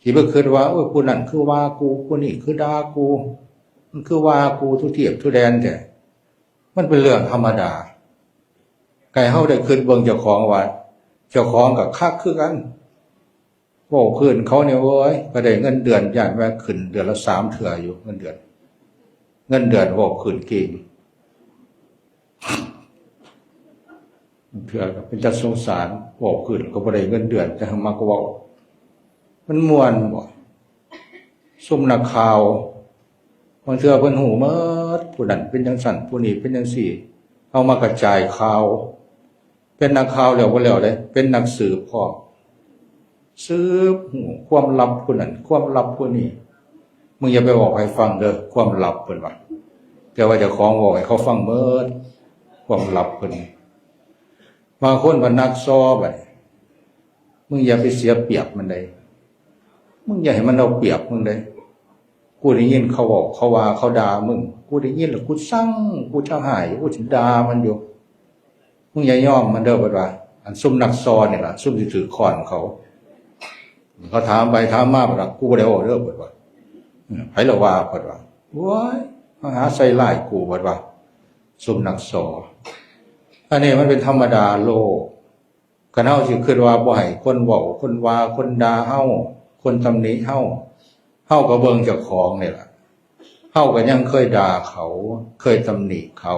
ที่บ่คิดว่าโอ้ยผู้นั้นคือว่ากูผู้นี้คือด่ากูมันคือว่ากูทุเทียบทุแดนแต่มันเป็นเรื่องธรรมดาไก่เฮาได้คิดเบิ่งเจ้าของว่าเจ้าของก็คักคือกันโว้พื้นเขาเนี่ยโอ้ยก็ได้เงินเดือนย่านว่าขึ้นเดือนละ3เทื่ออยู่เงินเดือนโว้ขึ้นเก่งเทื่อก็เป็นจัดสงสารโว้ขึ้นก็บ่ได้เงินเดือนแต่มาก็เว้ามันม่วนบ่ซุ่มนักข่าวบางเทื่อเพิ่นหูหมดผู้นั้นเป็นจังซั่นผู้นี้เป็นจังซี่เอามากระจายข่าวเป็นนักข่าวแล้วบ่แล้วเด้เป็นนักสืบพร้อมสืบหูความลับผู้นั้นความลับผู้นี้มึงอย่าไปบอกให้ฟังเด้อความลับเพิ่นว่าแต่ว่าเจ้าของบอกให้เขาฟังหมดความลับเพิ่นบางคนว่านักซอบัดมึงอย่าไปเสียเปรียบมันได้มึงอย่าให้มันเอาเปรียบมึงได้กูได้ยินเขาบอกเขาว่าเขาด่ามึงกูได้ยินแล้วกูสั่งกูจะหายกูสิด่ามันอยู่มึงอย่ายอมมันเด้อเพิ่นว่าอันซุ่มนักซอนี่ล่ะซุ่มที่ถือค้อนเขาถามไปถามมาบ่ล่ะกูบ่ได้เว้าเด้อเพิ่นว่าไผละว่าเพิ่นว่าโอ้ยมาหาใส่ร้ายกูเพิ่นว่าซุ่มนักซออันนี้มันเป็นธรรมดาโลกคันเฮาสิคิดว่าบ่ให้คนเว้าคนว่าคนด่าเฮาคนตำหนิเฮาก็เบิ่งเจ้าของนี่ล่ะเฮาก็ยังเคยด่าเขาเคยตำหนิเขา